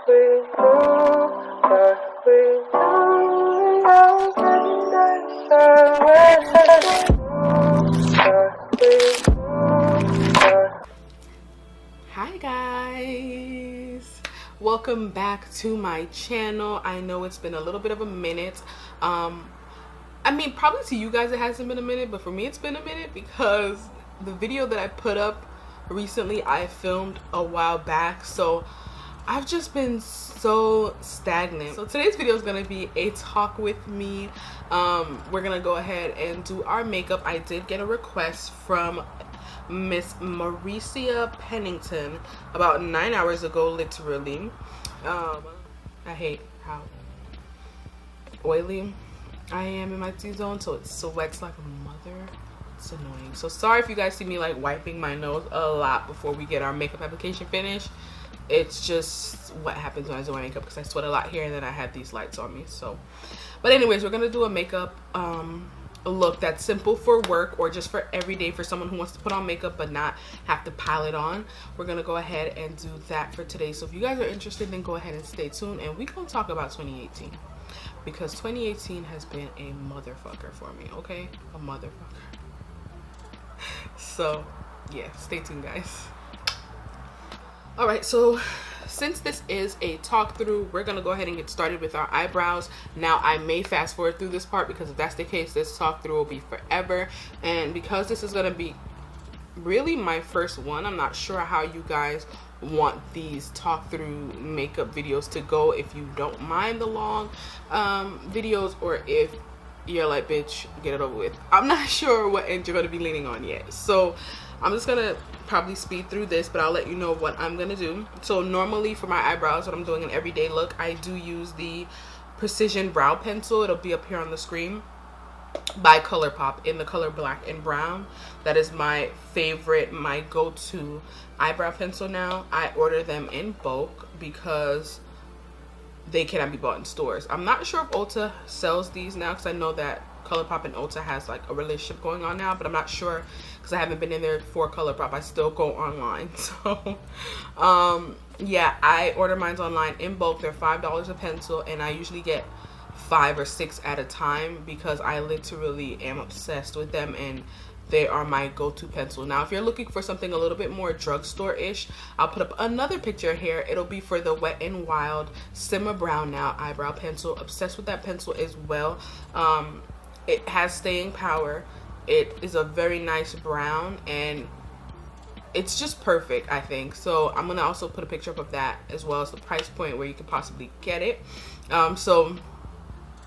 Hi guys, welcome back to my channel. I know it's been a little bit of a minute. I mean, probably to you guys it hasn't been a minute, but for me it's been a minute because the video that I put up recently I filmed a while back, so I've just been so stagnant. So today's video is going to be a talk with me. We're going to go ahead and do our makeup. I did get a request from Miss Mauricia Pennington about 9 hours ago, literally. I hate how oily I am in my T-zone, so it sweats like a mother. It's annoying. So sorry if you guys see me like wiping my nose a lot before we get our makeup application finished. It's just what happens when I do my makeup because I sweat a lot here and then I have these lights on me. So, but anyways, we're gonna do a makeup look that's simple for work or just for every day for someone who wants to put on makeup but not have to pile it on. We're gonna go ahead and do that for today. So if you guys are interested, then go ahead and stay tuned, and we're gonna talk about 2018 because 2018 has been a motherfucker for me. Okay, a motherfucker. So yeah, stay tuned guys. All right, so since this is a talk through, we're gonna go ahead and get started with our eyebrows. Now I may fast forward through this part because if that's the case, this talk through will be forever, and because this is gonna be really my first one, I'm not sure how you guys want these talk through makeup videos to go, if you don't mind the long videos or if you're like, bitch, get it over with. I'm not sure what end you're gonna be leaning on yet, so I'm just gonna probably speed through this, but I'll let you know what I'm gonna do. So normally for my eyebrows, when I'm doing an everyday look, I do use the Precision Brow Pencil. It'll be up here on the screen by Colourpop in the color black and brown. That is my favorite, my go-to eyebrow pencil now. I order them in bulk because they cannot be bought in stores. I'm not sure if Ulta sells these now because I know that Colourpop and Ulta has like a relationship going on now, but I'm not sure because I haven't been in there for Colourpop. I still go online. So yeah, I order mine online in bulk. They're $5 a pencil, and I usually get 5 or 6 at a time because I literally am obsessed with them, and they are my go-to pencil. Now if you're looking for something a little bit more drugstore-ish, I'll put up another picture here. It'll be for the Wet n Wild Simmer Brown Now eyebrow pencil. Obsessed with that pencil as well. It has staying power. It is a very nice brown, and it's just perfect, I think. So I'm gonna also put a picture up of that as well as the price point where you could possibly get it. So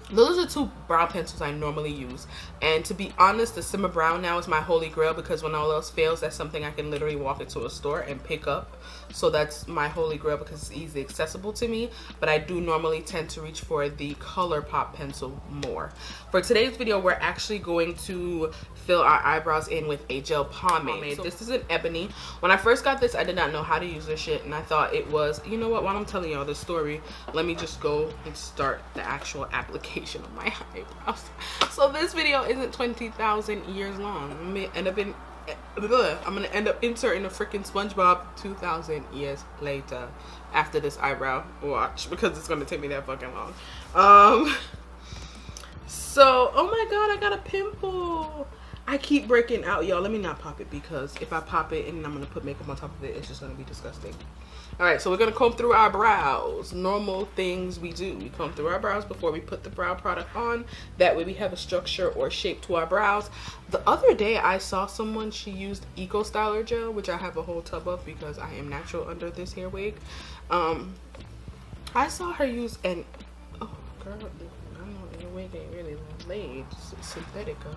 those are the 2 brow pencils I normally use, and to be honest, the Simmer Brown Now is my holy grail because when all else fails, that's something I can literally walk into a store and pick up. So that's my holy grail because it's easily accessible to me, but I do normally tend to reach for the Colourpop pencil more. For today's video, we're actually going to fill our eyebrows in with a gel pomade. So this is an ebony. When I first got this, I did not know how to use this shit, and I thought it was, you know what, while I'm telling y'all this story, let me just go and start the actual application of my eyebrows. So this video isn't 20,000 years long. I'm gonna end up inserting a freaking SpongeBob 2,000 years later after this eyebrow watch because it's gonna take me that fucking long. So oh my god, I got a pimple. I keep breaking out, y'all. Let me not pop it because if I pop it and I'm gonna put makeup on top of it, it's just gonna be disgusting. All right, so we're gonna comb through our brows. Normal things we do. We comb through our brows before we put the brow product on. That way we have a structure or shape to our brows. The other day I saw someone, she used Eco Styler gel, which I have a whole tub of because I am natural under this hair wig. I saw her use an, oh girl, I know your wig ain't really laid, it's synthetica.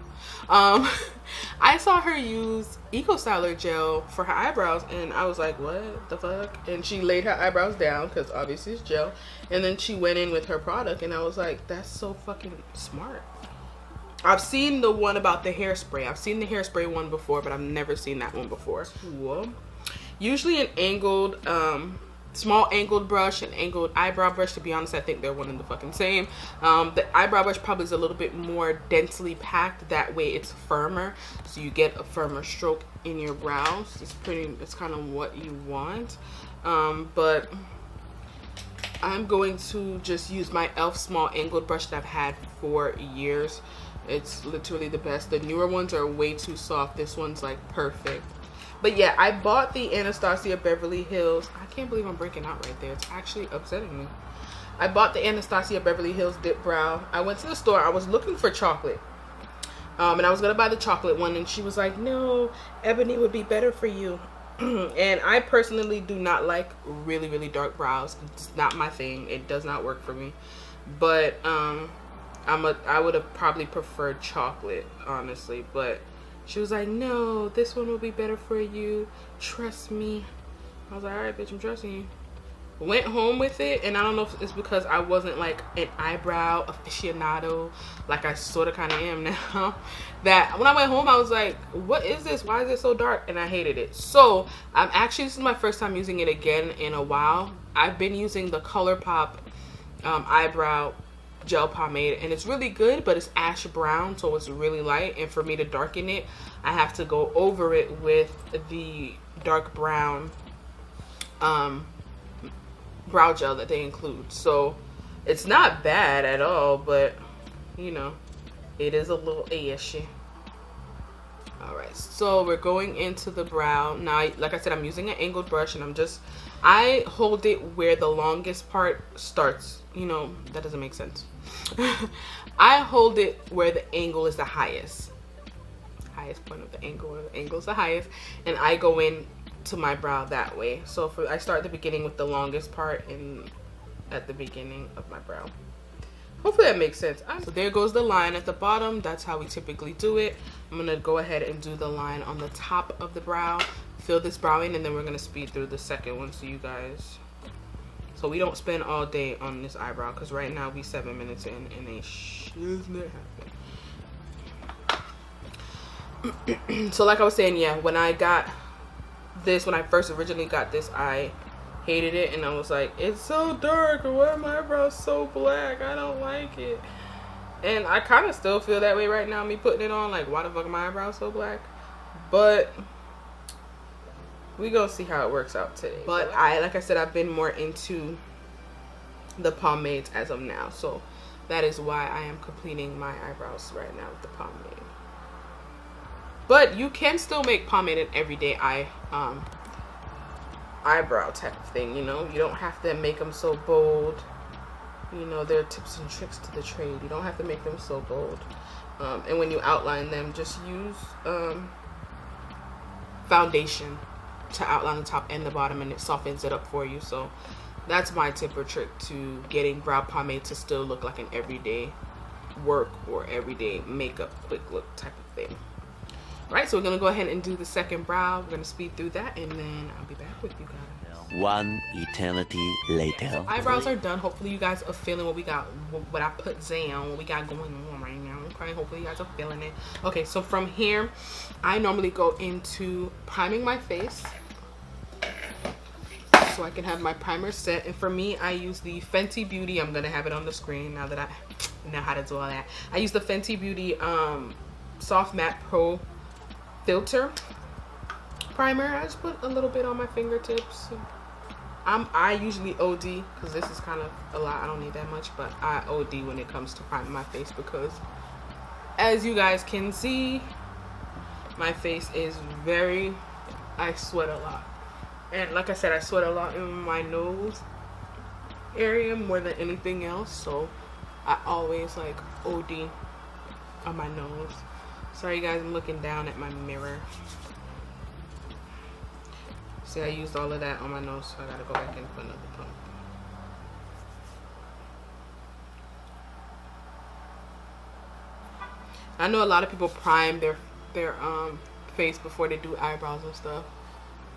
I saw her use Eco Styler gel for her eyebrows, and I was like, what the fuck? And she laid her eyebrows down because obviously it's gel, and then she went in with her product, and I was like, that's so fucking smart. I've seen the one about the hairspray. I've seen the hairspray one before, but I've never seen that one before. Cool. Usually an angled small angled brush and angled eyebrow brush. To be honest, I think they're one and the fucking same. The eyebrow brush probably is a little bit more densely packed, that way it's firmer, so you get a firmer stroke in your brows. It's kind of what you want. But I'm going to just use my e.l.f. small angled brush that I've had for years. It's literally the best. The newer ones are way too soft. This one's like perfect. But yeah, I bought the Anastasia Beverly Hills. I can't believe I'm breaking out right there. It's actually upsetting me. I bought the Anastasia Beverly Hills Dip Brow. I went to the store. I was looking for chocolate. And I was going to buy the chocolate one. And she was like, no, ebony would be better for you. And I personally do not like really, really dark brows. It's not my thing. It does not work for me. But I would have probably preferred chocolate, honestly. But she was like, no, this one will be better for you. Trust me. I was like, all right, bitch, I'm trusting you. Went home with it, and I don't know if it's because I wasn't like an eyebrow aficionado, like I sort of kind of am now, that when I went home, I was like, what is this? Why is it so dark? And I hated it. So this is my first time using it again in a while. I've been using the Colourpop eyebrow gel pomade, and it's really good, but it's ash brown, so it's really light, and for me to darken it, I have to go over it with the dark brown brow gel that they include. So it's not bad at all, but you know, it is a little ashy. All right, so we're going into the brow now. Like I said, I'm using an angled brush, and I hold it where the longest part starts. You know, that doesn't make sense. I hold it where the angle is the highest point of the angle, where the angle is the highest, and I go in to my brow that way. So I start at the beginning with the longest part and at the beginning of my brow. Hopefully that makes sense. So there goes the line at the bottom. That's how we typically do it. I'm gonna go ahead and do the line on the top of the brow, fill this brow in, and then we're gonna speed through the second one so you guys, so we don't spend all day on this eyebrow, because right now we 7 minutes in and ain't shit happening. So like I was saying, yeah, when I first originally got this, I hated it, and I was like, it's so dark, or why are my eyebrows so black? I don't like it. And I kind of still feel that way right now, me putting it on, like, why the fuck are my eyebrows so black? But we gonna see how it works out today. But like I said, I've been more into the pomades as of now, so that is why I am completing my eyebrows right now with the pomade. But you can still make pomade an everyday eyebrow type of thing, you know. You don't have to make them so bold. You know, there are tips and tricks to the trade. You don't have to make them so bold. And when you outline them, just use foundation to outline the top and the bottom, and it softens it up for you. So that's my tip or trick to getting brow pomade to still look like an everyday work or everyday makeup quick look type of thing. Right, so we're gonna go ahead and do the second brow. We're gonna speed through that, and then I'll be back with you guys. One eternity later. So eyebrows are done. Hopefully you guys are feeling what we got, what I put down, what we got going on right now. Okay, hopefully you guys are feeling it. Okay, so from here, I normally go into priming my face, so I can have my primer set. And for me, I use the Fenty Beauty. I'm gonna have it on the screen now that I know how to do all that. I use the Fenty Beauty Soft Matte Pro Filter primer. I just put a little bit on my fingertips. I usually OD, because this is kind of a lot. I don't need that much, but I OD when it comes to priming my face, because as you guys can see, my face is I sweat a lot. And like I said, I sweat a lot in my nose area more than anything else, so I always like OD on my nose. Sorry guys, I'm looking down at my mirror. See, I used all of that on my nose, so I gotta go back in for another pump. I know a lot of people prime their face before they do eyebrows and stuff.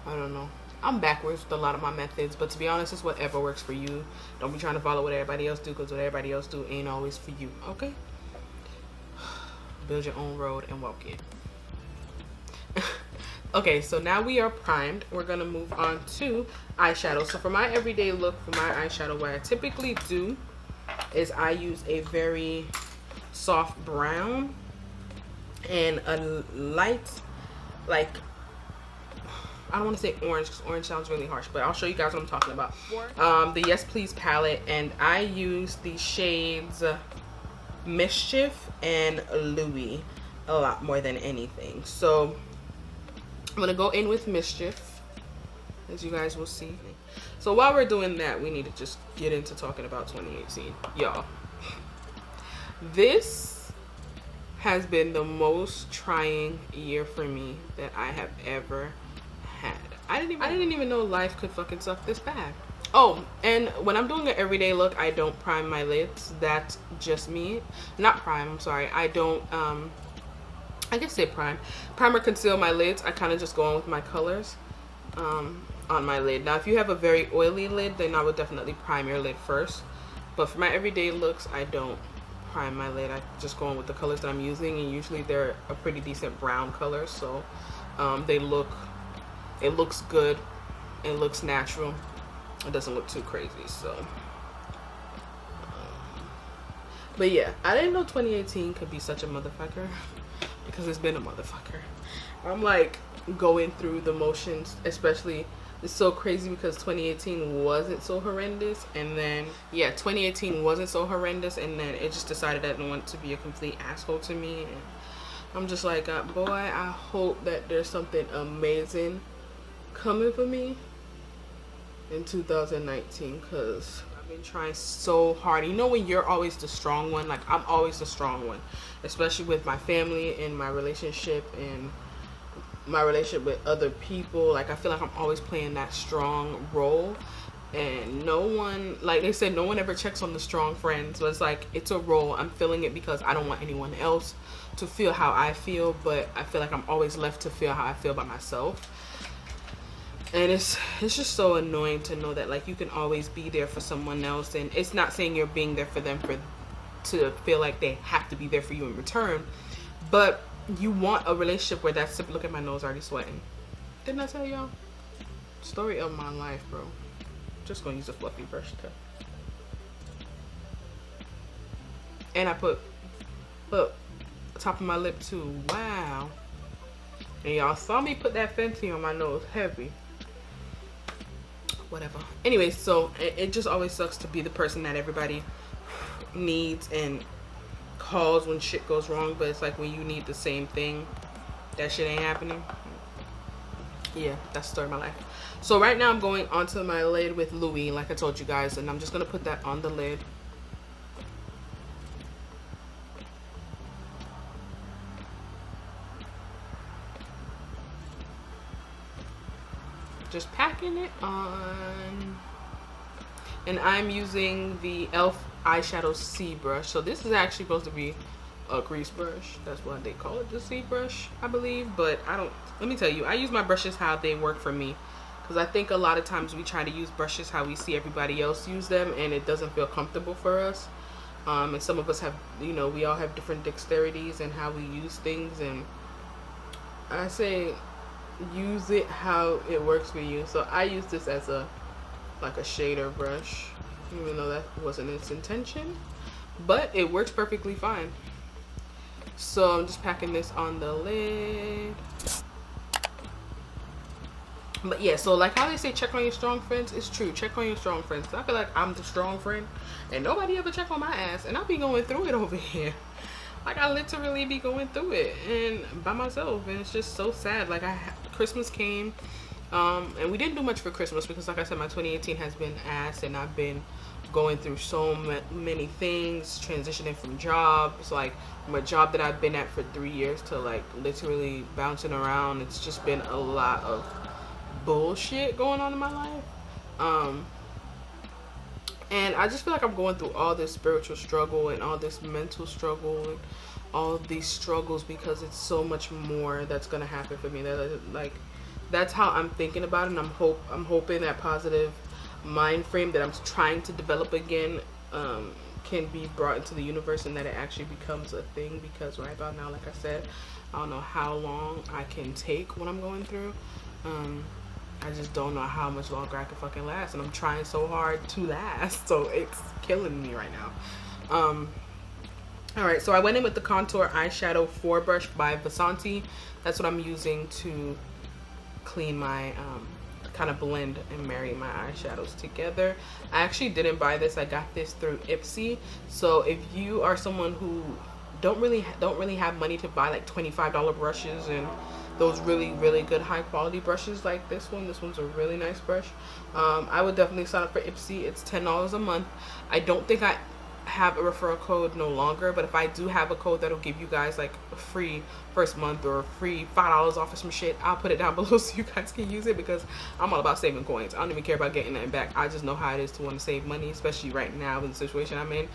I don't know. I'm backwards with a lot of my methods, but to be honest, it's whatever works for you. Don't be trying to follow what everybody else do, because what everybody else do ain't always for you, okay? Build your own road and walk it. Okay, so now we are primed. We're gonna move on to eyeshadow. So for my everyday look, for my eyeshadow, what I typically do is I use a very soft brown and a light, like, I don't want to say orange because orange sounds really harsh, but I'll show you guys what I'm talking about. The Yes Please palette, and I use the shades Mischief and Louis a lot more than anything. So I'm gonna go in with Mischief, as you guys will see. So while we're doing that, we need to just get into talking about 2018, y'all. This has been the most trying year for me that I have ever had. I didn't even know life could fucking suck this bad. Oh, and when I'm doing an everyday look, I don't prime my lids. That's just me. Not prime, I'm sorry. I don't, I guess say prime. Prime or conceal my lids. I kind of just go on with my colors on my lid. Now, if you have a very oily lid, then I would definitely prime your lid first. But for my everyday looks, I don't prime my lid. I just go on with the colors that I'm using, and usually they're a pretty decent brown color, so it looks good, it looks natural, it doesn't look too crazy. So but yeah, I didn't know 2018 could be such a motherfucker because it's been a motherfucker. I'm like going through the motions, especially. It's so crazy because 2018 wasn't so horrendous, and then yeah, 2018 wasn't so horrendous, and then it just decided that it wanted to be a complete asshole to me, and I'm just like, boy, I hope that there's something amazing coming for me in 2019, because I've been trying so hard. You know when you're always the strong one? Like, I'm always the strong one, especially with my family and my relationship and my relationship with other people. Like, I feel like I'm always playing that strong role, and no one, like they said, no one ever checks on the strong friend. So it's like, it's a role. I'm feeling it because I don't want anyone else to feel how I feel, but I feel like I'm always left to feel how I feel by myself. And it's just so annoying to know that, like, you can always be there for someone else, and it's not saying you're being there for them to feel like they have to be there for you in return, but you want a relationship where that's, look at my nose already sweating. Didn't I tell y'all? Story of my life, bro. Just gonna use a fluffy brush to. And I put top of my lip too. Wow. And y'all saw me put that Fenty on my nose heavy. Whatever. Anyway, so it just always sucks to be the person that everybody needs and calls when shit goes wrong, but it's like when you need the same thing, that shit ain't happening. Yeah, that's the story of my life. So right now I'm going onto my lid with Louis, like I told you guys, and I'm just gonna put that on the lid. Just packing it on. And I'm using the e.l.f. eyeshadow C brush. So this is actually supposed to be a crease brush. That's what they call it, the C brush, I believe. But I don't, let me tell you, I use my brushes how they work for me. Because I think a lot of times we try to use brushes how we see everybody else use them, and it doesn't feel comfortable for us. And some of us have, you know, we all have different dexterities and how we use things. And I say use it how it works for you. So I use this as a like a shader brush, even though that wasn't its intention, but it works perfectly fine. So I'm just packing this on the lid. But yeah, so like how they say check on your strong friends, it's true. Check on your strong friends. I feel like I'm the strong friend and nobody ever check on my ass, and I'll be going through it over here. Like, I literally be going through it and by myself, and it's just so sad. Like, Christmas came, and we didn't do much for Christmas because, like I said, my 2018 has been ass, and I've been going through so many things, transitioning from jobs, like from a job that I've been at for 3 years to like literally bouncing around. It's just been a lot of bullshit going on in my life. And I just feel like I'm going through all this spiritual struggle and all this mental struggle and all of these struggles because it's so much more that's gonna happen for me. Like, that's how I'm thinking about it, and I'm hoping that positive mind frame that I'm trying to develop again can be brought into the universe, and that it actually becomes a thing. Because right about now, like I said, I don't know how long I can take what I'm going through. I just don't know how much longer I can fucking last, and I'm trying so hard to last, so it's killing me right now. Alright, so I went in with the Contour Eyeshadow 4 brush by Vasanti. That's what I'm using to clean my kind of blend and marry my eyeshadows together. I actually didn't buy this. I got this through Ipsy. So if you are someone who don't really have money to buy like $25 brushes and those really good high quality brushes like this one's a really nice brush, I would definitely sign up for Ipsy. It's $10 a month. I don't think I have a referral code no longer, but if I do have a code that'll give you guys like a free first month or a free $5 off of some shit, I'll put it down below so you guys can use it, because I'm all about saving coins. I don't even care about getting that back. I just know how it is to want to save money, especially right now in the situation I'm in.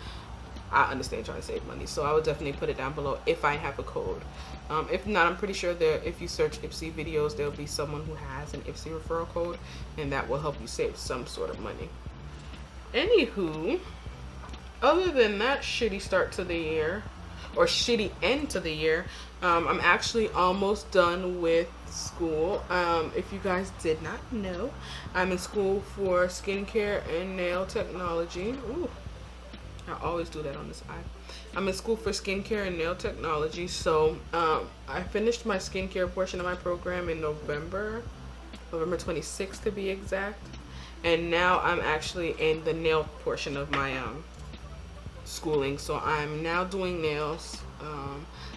I understand trying to save money, so I would definitely put it down below if I have a code. If not, I'm pretty sure that if you search Ipsy videos, there'll be someone who has an Ipsy referral code, and that will help you save some sort of money. Anywho, other than that shitty start to the year, or shitty end to the year, I'm actually almost done with school. If you guys did not know, I'm in school for skincare and nail technology. Ooh, I always do that on this eye. I'm in school for skincare and nail technology. So I finished my skincare portion of my program in November 26th to be exact. And now I'm actually in the nail portion of my schooling. So I'm now doing nails.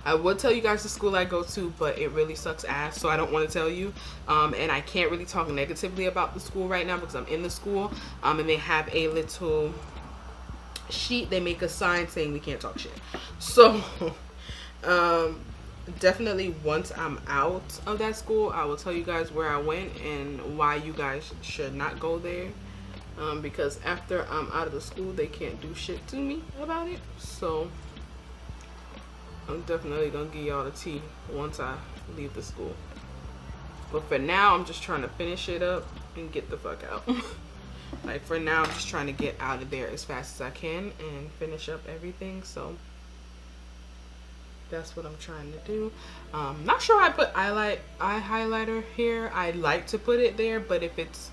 I would tell you guys the school I go to, but it really sucks ass, so I don't want to tell you. And I can't really talk negatively about the school right now because I'm in the school. And they have a little sheet, they make a sign saying we can't talk shit. So definitely once I'm out of that school, I will tell you guys where I went and why you guys should not go there, because after I'm out of the school, they can't do shit to me about it. So I'm definitely gonna give y'all the tea once I leave the school, but for now I'm just trying to finish it up and get the fuck out. Like for now, I'm just trying to get out of there as fast as I can and finish up everything. So that's what I'm trying to do. Not sure I put eye highlighter here. I like to put it there, but if it's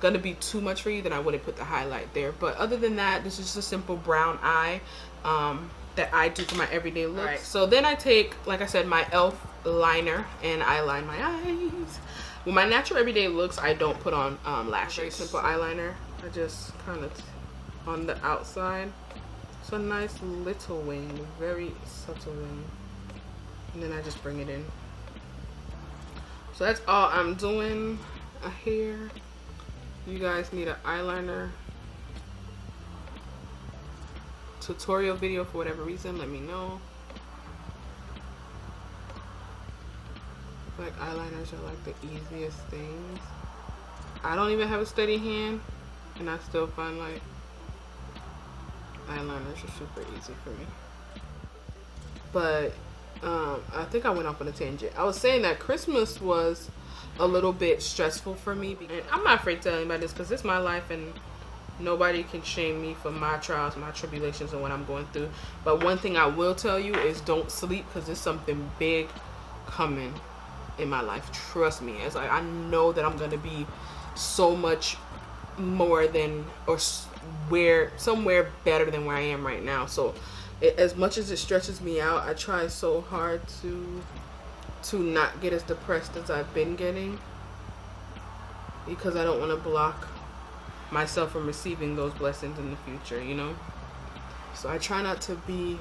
gonna be too much for you, then I wouldn't put the highlight there. But other than that, this is just a simple brown eye that I do for my everyday look. Right. So then I take, like I said, my e.l.f. liner and I line my eyes. With my natural everyday looks, I don't put on lashes. Very simple eyeliner. I just kind of on the outside. It's a nice little wing, very subtle wing, and then I just bring it in. So that's all I'm doing here. You guys need an eyeliner tutorial video for whatever reason, let me know. Like eyeliners are like the easiest things. I don't even have a steady hand, and I still find like eyeliners are super easy for me. But I think I went off on a tangent. I was saying that Christmas was a little bit stressful for me, and I'm not afraid to tell anybody this because it's my life and nobody can shame me for my trials, my tribulations, and what I'm going through. But one thing I will tell you is don't sleep, because there's something big coming in my life. Trust me. It's like I know that I'm gonna be so much more than, or somewhere better than where I am right now. So as much as it stretches me out, I try so hard to not get as depressed as I've been getting, because I don't want to block myself from receiving those blessings in the future, you know. So I try not to be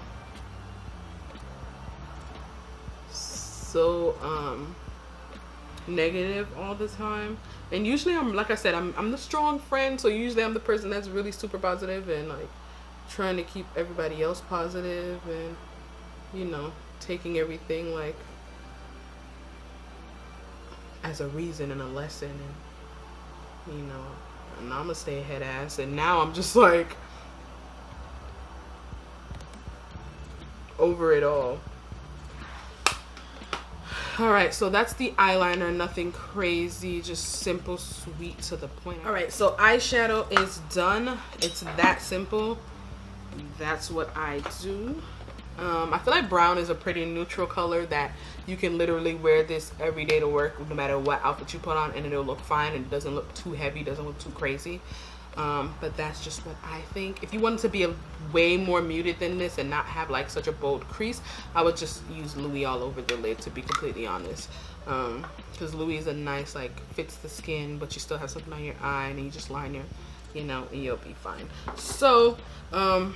so negative all the time. And usually I'm, like I said, I'm the strong friend, so usually I'm the person that's really super positive and like trying to keep everybody else positive, and you know, taking everything like as a reason and a lesson, and you know, and I'm gonna stay head ass. And now I'm just like over it all. Alright, so that's the eyeliner. Nothing crazy, just simple, sweet, to the point. Alright, so eyeshadow is done. It's that simple. That's what I do. I feel like brown is a pretty neutral color that you can literally wear this every day to work, no matter what outfit you put on, and it'll look fine, and it doesn't look too heavy, doesn't look too crazy. But that's just what I think. If you wanted to be a way more muted than this and not have like such a bold crease, I would just use Louis all over the lid, to be completely honest. Because Louis is a nice, like, fits the skin, but you still have something on your eye, and you just line your, you know, and you'll be fine. So now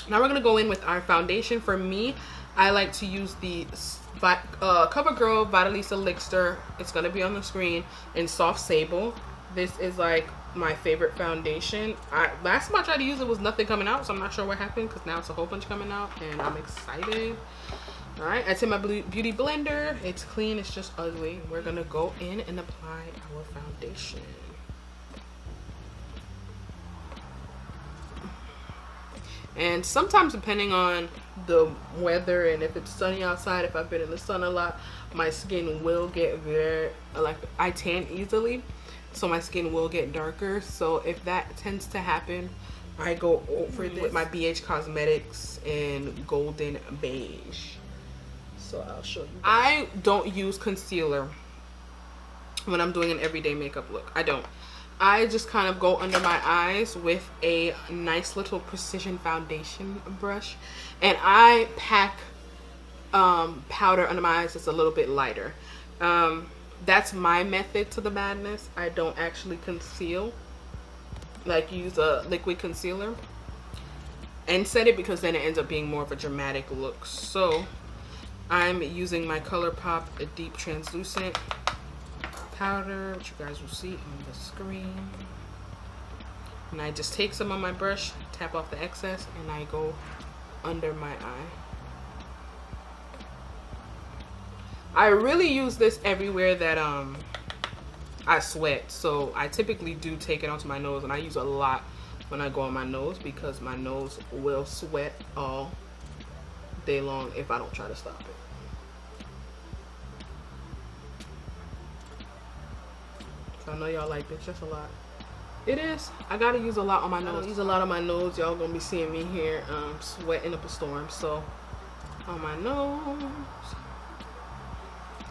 we're gonna go in with our foundation. For me, I like to use the CoverGirl Vitalisa Elixir. It's gonna be on the screen in Soft Sable. This is like my favorite foundation. Last time I tried to use it was nothing coming out, so I'm not sure what happened, because now it's a whole bunch coming out and I'm excited. All right, I take my beauty blender. It's clean, it's just ugly. We're gonna go in and apply our foundation. And sometimes, depending on the weather and if it's sunny outside, if I've been in the sun a lot, my skin will get very, like, I tan easily, so my skin will get darker. So if that tends to happen, I go over this with my BH Cosmetics in Golden Beige. So I'll show you. I don't use concealer when I'm doing an everyday makeup look. I don't. I just kind of go under my eyes with a nice little precision foundation brush, and I pack powder under my eyes that's a little bit lighter. That's my method to the madness. I don't actually conceal, like use a liquid concealer and set it, because then it ends up being more of a dramatic look. So I'm using my Colourpop Deep Translucent powder, which you guys will see on the screen, and I just take some on my brush, tap off the excess, and I go under my eye. I really use this everywhere that I sweat, so I typically do take it onto my nose, and I use a lot when I go on my nose, because my nose will sweat all day long if I don't try to stop it. I know y'all like this, just a lot. It is. I gotta use a lot on my nose. I use a lot on my nose. Y'all gonna be seeing me here sweating up a storm. So on my nose.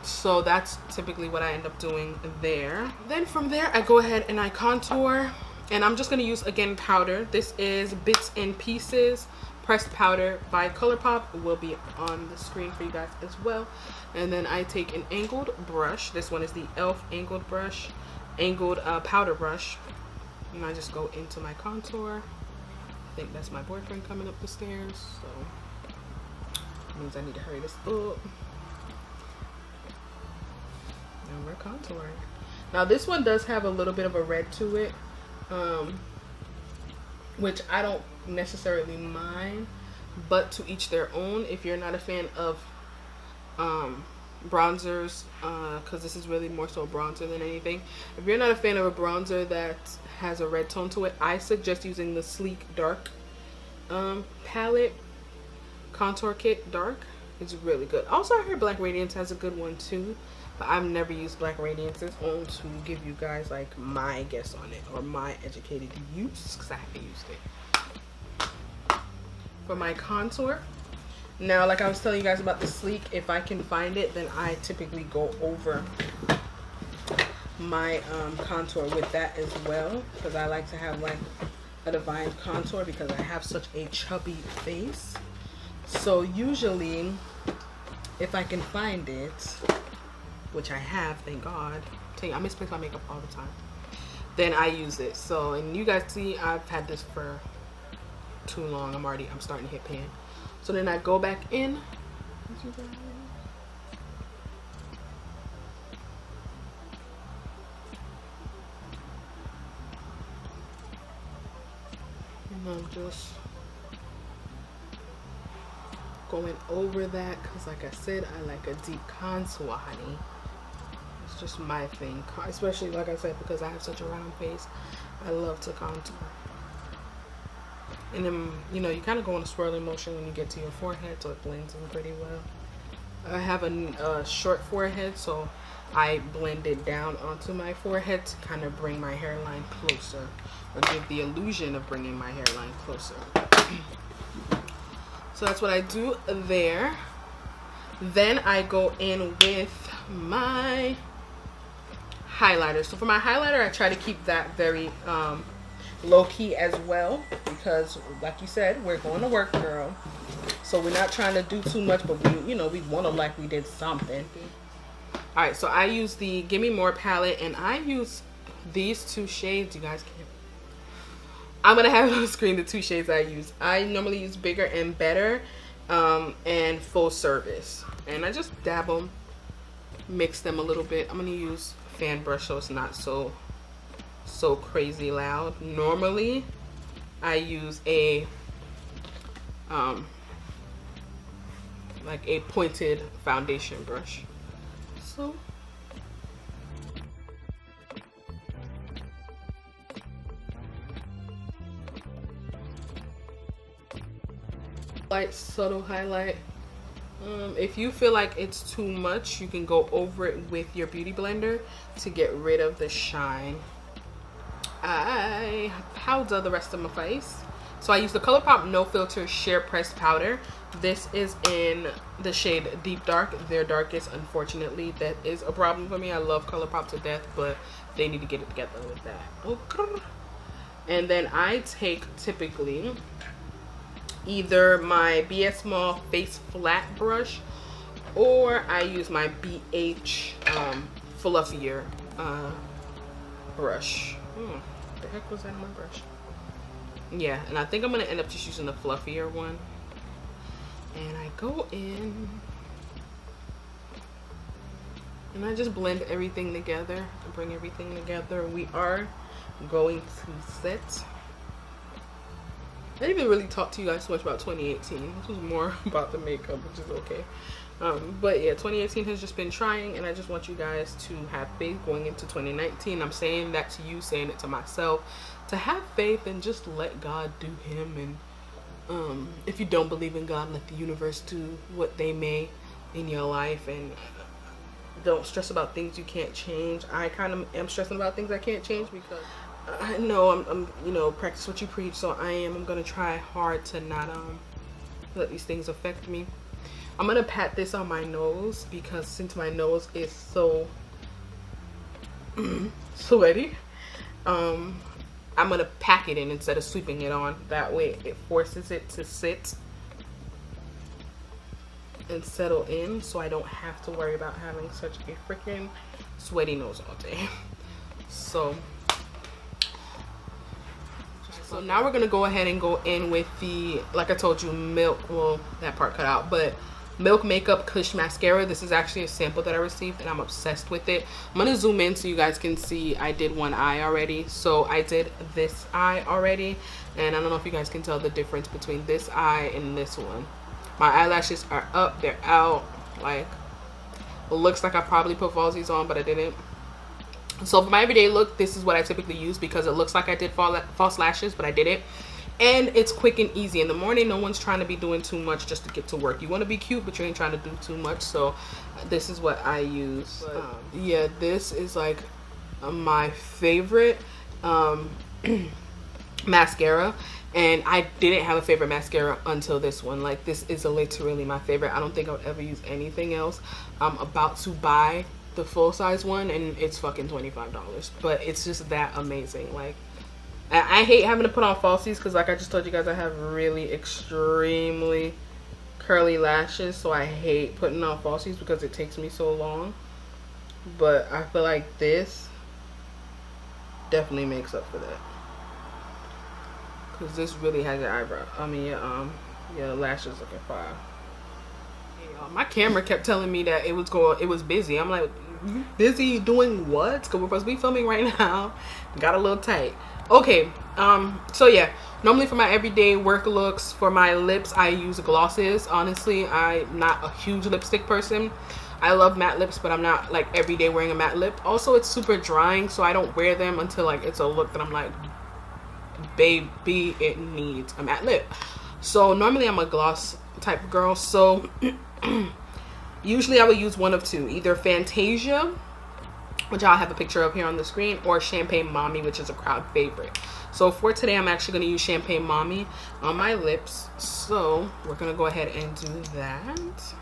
So that's typically what I end up doing there. Then from there, I go ahead and I contour, and I'm just gonna use, again, powder. This is Bits and Pieces pressed powder by Colourpop. It will be on the screen for you guys as well. And then I take an angled brush. This one is the e.l.f. angled powder brush, and I just go into my contour. I think that's my boyfriend coming up the stairs, so that means I need to hurry this up. And we're contouring. Now this one does have a little bit of a red to it, which I don't necessarily mind, but to each their own. If you're not a fan of bronzers, because this is really more so a bronzer than anything. If you're not a fan of a bronzer that has a red tone to it, I suggest using the Sleek Dark palette contour kit dark. It's really good. Also, I heard Black Radiance has a good one too, but I've never used Black Radiance. It's on to give you guys like my guess on it, or my educated use, because I haven't used it. For my contour, now, like I was telling you guys about the Sleek, if I can find it, then I typically go over my contour with that as well, because I like to have like a defined contour, because I have such a chubby face. So usually, if I can find it, which I have, thank God. I misplace my makeup all the time. Then I use it. So, and you guys see, I've had this for too long. I'm starting to hit pan. So then I go back in. And I'm just going over that, because like I said, I like a deep contour, honey. It's just my thing, especially like I said, because I have such a round face. I love to contour. And then, you know, you kind of go in a swirling motion when you get to your forehead, so it blends in pretty well. I have a short forehead, so I blend it down onto my forehead to kind of bring my hairline closer, or give the illusion of bringing my hairline closer. So that's what I do there. Then I go in with my highlighter. So for my highlighter, I try to keep that very low key as well, because like you said, we're going to work, girl. So we're not trying to do too much, but we, you know, we want to like we did something. All right, so I use the Gimme More palette, and I use these two shades. You guys can't. I'm gonna have on the screen the two shades I use. I normally use Bigger and Better, and Full Service, and I just dab them, mix them a little bit. I'm gonna use fan brush so it's not so crazy loud. Normally, I use a like a pointed foundation brush. So light, subtle highlight. If you feel like it's too much, you can go over it with your beauty blender to get rid of the shine. I powder the rest of my face. So I use the Colourpop No Filter Sheer Pressed Powder. This is in the shade Deep Dark, their darkest. Unfortunately, that is a problem for me. I love Colourpop to death, but they need to get it together with that. Okay. And then I take typically either my BS Small Face Flat brush, or I use my BH fluffier brush. What the heck was that in my brush? Yeah, and I think I'm gonna end up just using the fluffier one. And I go in and I just blend everything together and bring everything together. We are going to set. I didn't even really talk to you guys so much about 2018. This was more about the makeup, which is okay. But yeah, 2018 has just been trying, and I just want you guys to have faith going into 2019. I'm saying that to you, saying it to myself, to have faith and just let God do him. And if you don't believe in God, let the universe do what they may in your life, and don't stress about things you can't change. I kind of am stressing about things I can't change because I know I'm you know, practice what you preach. So I'm gonna try hard to not let these things affect me. I'm gonna pat this on my nose because since my nose is so sweaty, I'm gonna pack it in instead of sweeping it on. That way it forces it to sit and settle in, so I don't have to worry about having such a freaking sweaty nose all day. So now we're gonna go ahead and go in with the, like I told you, Milk, well, that part cut out, but Milk Makeup Kush Mascara. This is actually a sample that I received and I'm obsessed with it. I'm gonna zoom in so you guys can see I did one eye already. So I did this eye already, and I don't know if you guys can tell the difference between this eye and this one. My eyelashes are up, they're out. Like, it looks like I probably put falsies on, but I didn't. So for my everyday look, this is what I typically use because it looks like I did false lashes, but I didn't. And it's quick and easy. In the morning, no one's trying to be doing too much just to get to work. You want to be cute, but you ain't trying to do too much. So this is what I use. Yeah, this is like my favorite mascara. And I didn't have a favorite mascara until this one. Like, this is literally my favorite. I don't think I would ever use anything else. I'm about to buy the full size one and it's fucking $25. But it's just that amazing. Like, I hate having to put on falsies because, like I just told you guys, I have really extremely curly lashes, so I hate putting on falsies because it takes me so long. But I feel like this definitely makes up for that because this really has your eyebrow. I mean, your lashes looking fire. My camera kept telling me that it was busy. I'm like, busy doing what? Because we're supposed to be filming right now. Got a little tight. Okay, so yeah, normally for my everyday work looks, for my lips, I use glosses. Honestly, I'm not a huge lipstick person. I love matte lips, but I'm not like every day wearing a matte lip. Also, it's super drying, so I don't wear them until like it's a look that I'm like, baby, it needs a matte lip. So normally I'm a gloss type of girl. So usually I would use one of two, either Fantasia, which I'll have a picture of here on the screen, or Champagne Mommy, which is a crowd favorite. So for today, I'm actually going to use Champagne Mommy on my lips. So we're going to go ahead and do that.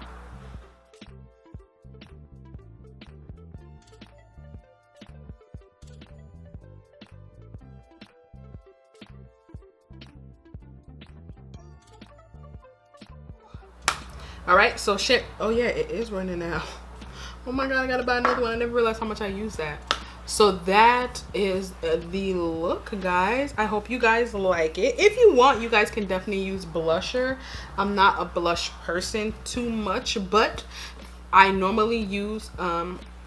All right, so shit. Oh yeah, it is running out. Oh my god, I gotta buy another one. I never realized how much I use that. So that is the look, guys. I hope you guys like it. If you want, you guys can definitely use blusher. I'm not a blush person too much, but I normally use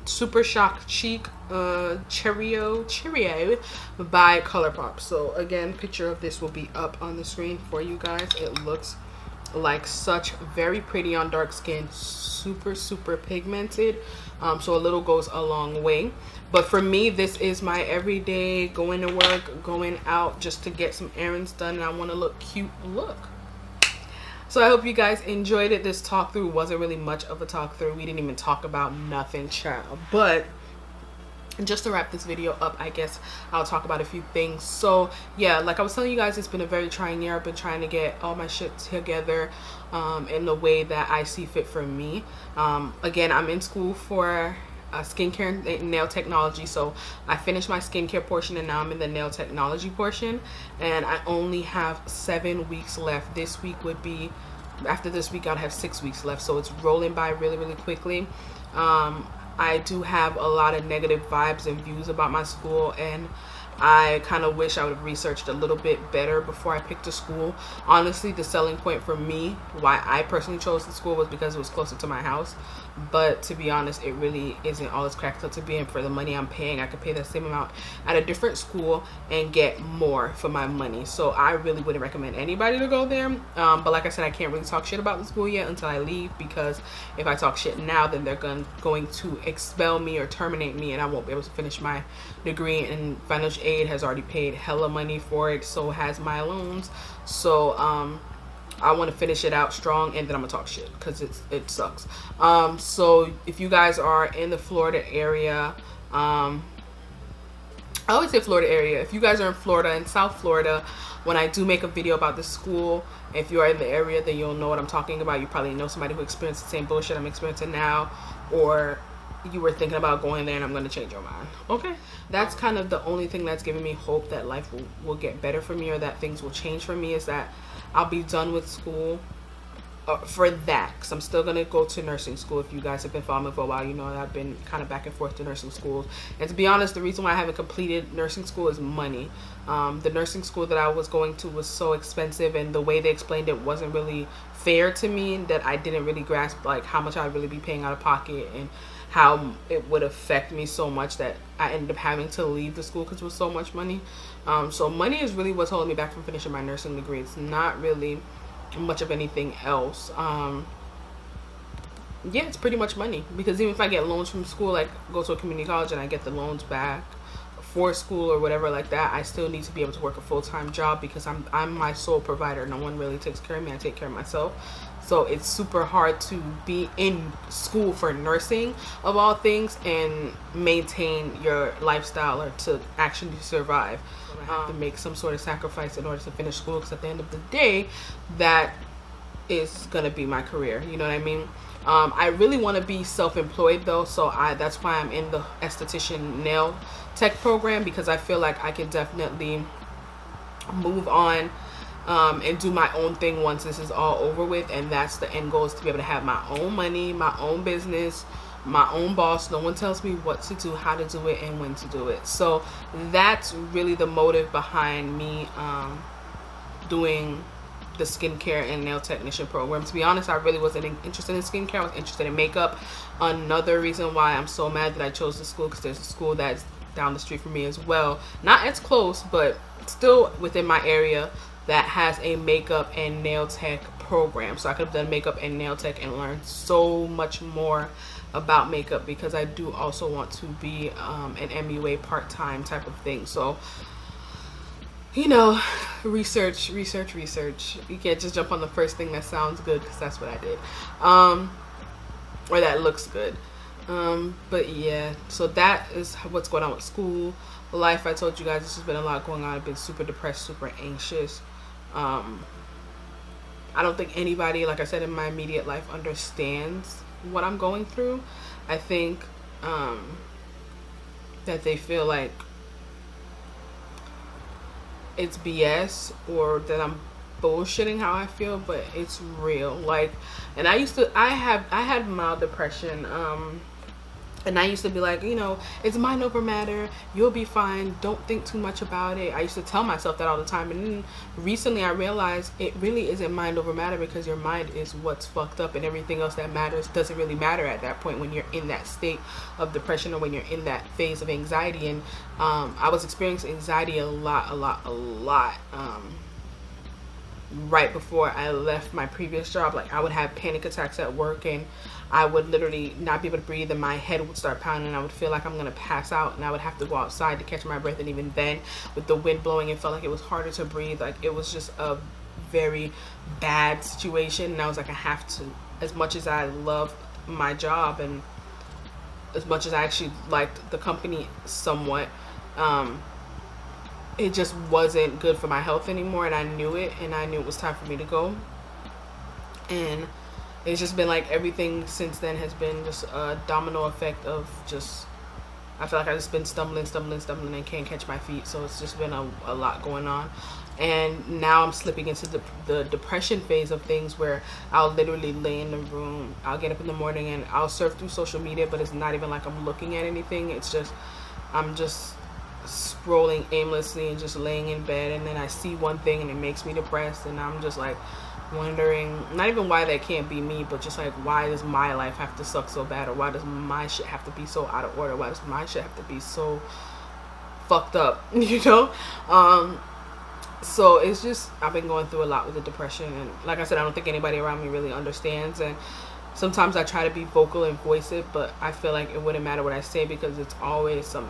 Super Shock Cheek Cheerio by Colourpop. So again, picture of this will be up on the screen for you guys. It looks like such very pretty on dark skin, super pigmented, so a little goes a long way. But for me, this is my everyday going to work, going out just to get some errands done, and I want to look cute look. So I hope you guys enjoyed it. This talk through wasn't really much of a talk through. We didn't even talk about nothing, child. But just to wrap this video up, I guess I'll talk about a few things. So yeah, like I was telling you guys, it's been a very trying year. I've been trying to get all my shit together in the way that I see fit for me. Again, I'm in school for skincare and nail technology, so I finished my skincare portion and now I'm in the nail technology portion, and I only have 7 weeks left. This week would be, after this week I'll have 6 weeks left, so it's rolling by really quickly. I do have a lot of negative vibes and views about my school, and I kind of wish I would have researched a little bit better before I picked a school. Honestly, the selling point for me, why I personally chose the school, was because it was closer to my house. But to be honest, it really isn't all it's cracked up to be, and for the money I'm paying, I could pay the same amount at a different school and get more for my money. So I really wouldn't recommend anybody to go there. But like I said, I can't really talk shit about the school yet until I leave, because if I talk shit now, then they're going to expel me or terminate me, and I won't be able to finish my degree. And financial aid has already paid hella money for it, so has my loans. So I want to finish it out strong, and then I'm gonna talk shit because it sucks. So if you guys are in the Florida area, I always say Florida area. If you guys are in Florida, in South Florida, when I do make a video about the school, if you are in the area, then you'll know what I'm talking about. You probably know somebody who experienced the same bullshit I'm experiencing now, or you were thinking about going there and I'm going to change your mind. Okay, that's kind of the only thing that's giving me hope that life will get better for me, or that things will change for me, is that I'll be done with school for that, because I'm still going to go to nursing school. If you guys have been following me for a while, you know that I've been kind of back and forth to nursing schools. And to be honest, the reason why I haven't completed nursing school is money. The nursing school that I was going to was so expensive, and the way they explained it wasn't really fair to me, that I didn't really grasp like how much I'd really be paying out of pocket, and how it would affect me so much that I ended up having to leave the school because it was so much money. So money is really what's holding me back from finishing my nursing degree. It's not really much of anything else. Yeah, it's pretty much money, because even if I get loans from school, like go to a community college and I get the loans back for school or whatever like that, I still need to be able to work a full-time job, because I'm my sole provider. No one really takes care of me. I take care of myself. So it's super hard to be in school for nursing, of all things, and maintain your lifestyle, or to actually survive. I have to make some sort of sacrifice in order to finish school, because at the end of the day, that is going to be my career. You know what I mean? I really want to be self-employed though, so that's why I'm in the esthetician nail tech program, because I feel like I can definitely move on and do my own thing once this is all over with. And that's the end goal, is to be able to have my own money, my own business, my own boss. No one tells me what to do, how to do it, and when to do it. So that's really the motive behind me doing the skincare and nail technician program. To be honest, I really wasn't interested in skincare. I was interested in makeup. Another reason why I'm so mad that I chose the school, because there's a school that's down the street from me as well, not as close but still within my area, that has a makeup and nail tech program. So I could have done makeup and nail tech and learned so much more about makeup, because I do also want to be an MUA part-time type of thing. So, you know, research. You can't just jump on the first thing that sounds good, because that's what I did, or that looks good. But yeah, so that is what's going on with school life. I told you guys this has been a lot going on. I've been super depressed, super anxious. I don't think anybody, like I said, in my immediate life understands what I'm going through. I think that they feel like it's BS, or that I'm bullshitting how I feel, but it's real. Like, and I had mild depression, and I used to be like, you know, it's mind over matter, you'll be fine, don't think too much about it. I used to tell myself that all the time, and then recently I realized it really isn't mind over matter, because your mind is what's fucked up, and everything else that matters doesn't really matter at that point when you're in that state of depression, or when you're in that phase of anxiety. And I was experiencing anxiety a lot right before I left my previous job. Like, I would have panic attacks at work, and I would literally not be able to breathe, and my head would start pounding, and I would feel like I'm gonna pass out, and I would have to go outside to catch my breath. And even then, with the wind blowing, it felt like it was harder to breathe. Like, it was just a very bad situation, and I was like, I have to, as much as I love my job, and as much as I actually liked the company somewhat, it just wasn't good for my health anymore, and I knew it, and I knew it was time for me to go. And it's just been like everything since then has been just a domino effect of just, I feel like I've just been stumbling and can't catch my feet. So it's just been a lot going on. And now I'm slipping into the depression phase of things, where I'll literally lay in the room, I'll get up in the morning, and I'll surf through social media, but it's not even like I'm looking at anything. It's just, I'm just scrolling aimlessly and just laying in bed, and then I see one thing and it makes me depressed, and I'm just like wondering, not even why that can't be me, but just like, why does my life have to suck so bad, or why does my shit have to be so out of order, why does my shit have to be so fucked up, you know? So it's just, I've been going through a lot with the depression, and like I said, I don't think anybody around me really understands, and sometimes I try to be vocal and voice it, but I feel like it wouldn't matter what I say, because it's always some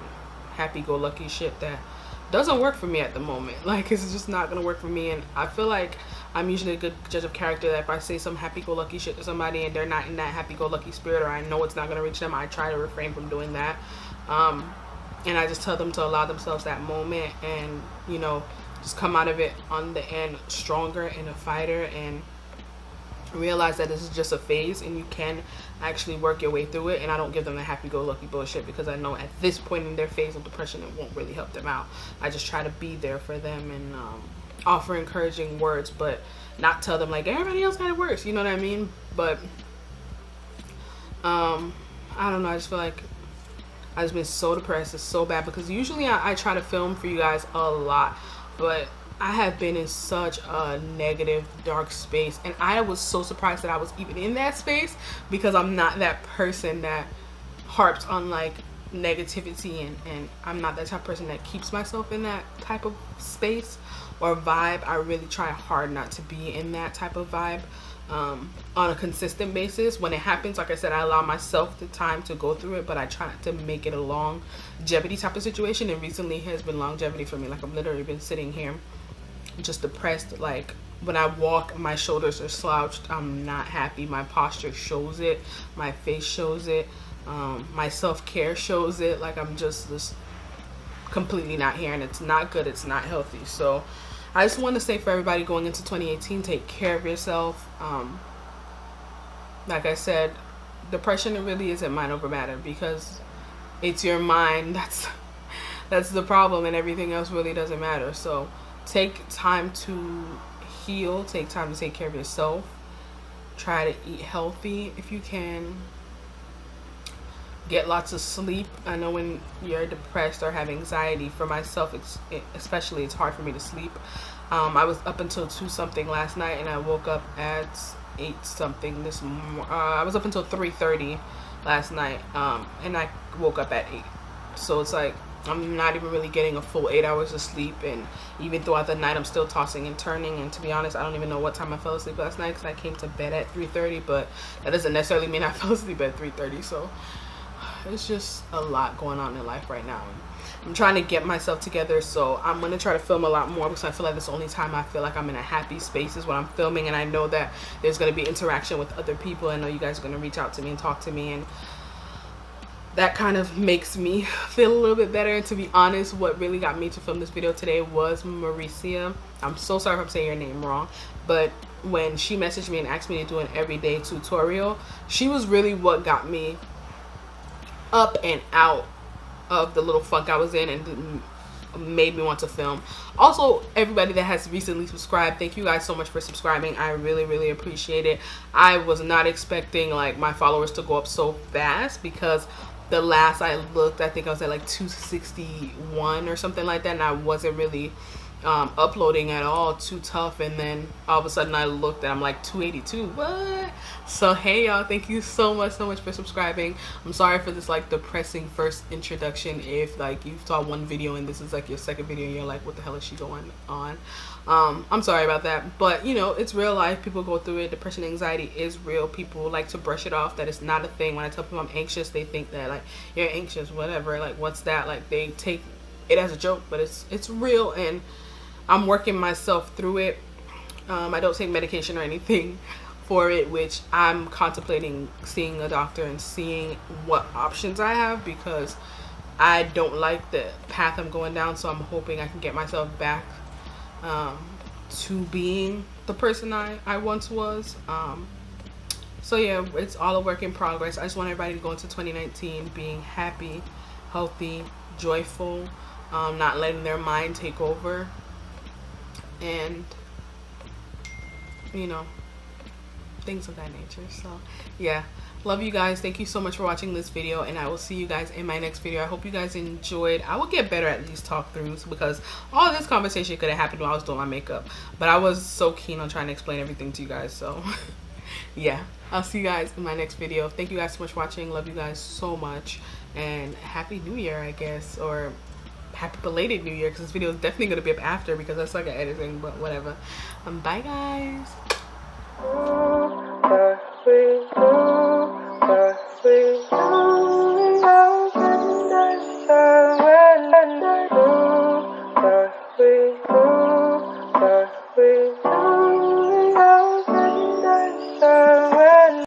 happy-go-lucky shit that doesn't work for me at the moment. Like, it's just not gonna work for me. And I feel like I'm usually a good judge of character, that if I say some happy-go-lucky shit to somebody and they're not in that happy-go-lucky spirit, or I know it's not gonna reach them, I try to refrain from doing that. And I just tell them to allow themselves that moment, and, you know, just come out of it on the end stronger and a fighter, and realize that this is just a phase, and you can actually work your way through it. And I don't give them the happy-go-lucky bullshit, because I know at this point in their phase of depression, it won't really help them out. I just try to be there for them, and offer encouraging words, but not tell them like everybody else got it worse, you know what I mean? But I don't know, I just feel like I've just been so depressed. It's so bad, because usually I try to film for you guys a lot, but I have been in such a negative, dark space, and I was so surprised that I was even in that space, because I'm not that person that harps on like negativity, and I'm not that type of person that keeps myself in that type of space or vibe. I really try hard not to be in that type of vibe on a consistent basis. When it happens, like I said, I allow myself the time to go through it, but I try not to make it a longevity type of situation. And recently has been longevity for me. Like, I've literally been sitting here just depressed. Like, when I walk, my shoulders are slouched. I'm not happy. My posture shows it. My face shows it. My self-care shows it. Like, I'm just completely not here, and it's not good. It's not healthy. So I just want to say, for everybody going into 2018, take care of yourself. Like I said, depression, it really isn't mind over matter, because it's your mind that's the problem, and everything else really doesn't matter. So take time to heal, take time to take care of yourself, try to eat healthy if you can, get lots of sleep. I know when you're depressed or have anxiety, for myself especially, it's hard for me to sleep. I was up until 2 something last night, and I woke up at 8 something this morning. I was up until 3:30 last night, and I woke up at 8. So it's like, I'm not even really getting a full 8 hours of sleep, and even throughout the night I'm still tossing and turning. And to be honest, I don't even know what time I fell asleep last night, because I came to bed at 3:30, but that doesn't necessarily mean I fell asleep at 3:30. So it's just a lot going on in life right now. I'm trying to get myself together, so I'm going to try to film a lot more, because I feel like that's the only time I feel like I'm in a happy space is when I'm filming, and I know that there's going to be interaction with other people. I know you guys are going to reach out to me and talk to me, and that kind of makes me feel a little bit better. And to be honest, what really got me to film this video today was Mauricia. I'm so sorry if I'm saying your name wrong, but when she messaged me and asked me to do an everyday tutorial, she was really what got me up and out of the little funk I was in, and made me want to film. Also, everybody that has recently subscribed, thank you guys so much for subscribing. I really appreciate it. I was not expecting like my followers to go up so fast, because the last I looked, I think I was at like 261 or something like that, and I wasn't really uploading at all, too tough. And then all of a sudden I looked and I'm like 282. What? So hey y'all, thank you so much for subscribing. I'm sorry for this like depressing first introduction. If like you saw one video and this is like your second video and you're like, what the hell is she going on? I'm sorry about that, but you know, it's real life. People go through it. Depression, anxiety is real. People like to brush it off that it's not a thing. When I tell people I'm anxious, they think that like, you're anxious, whatever, like what's that? Like they take it as a joke, but it's real, and I'm working myself through it. I don't take medication or anything for it, which I'm contemplating seeing a doctor and seeing what options I have, because I don't like the path I'm going down. So I'm hoping I can get myself back to being the person I once was. So yeah, it's all a work in progress. I just want everybody to go into 2019 being happy, healthy, joyful, not letting their mind take over, and you know, things of that nature. So yeah, love you guys. Thank you so much for watching this video, and I will see you guys in my next video. I hope you guys enjoyed. I will get better at these talk throughs, because all this conversation could have happened while I was doing my makeup, but I was so keen on trying to explain everything to you guys. So yeah, I'll see you guys in my next video. Thank you guys so much for watching. Love you guys so much, and happy new year, I guess, or happy belated new year, because this video is definitely going to be up after, because I suck at editing, but whatever. Bye guys.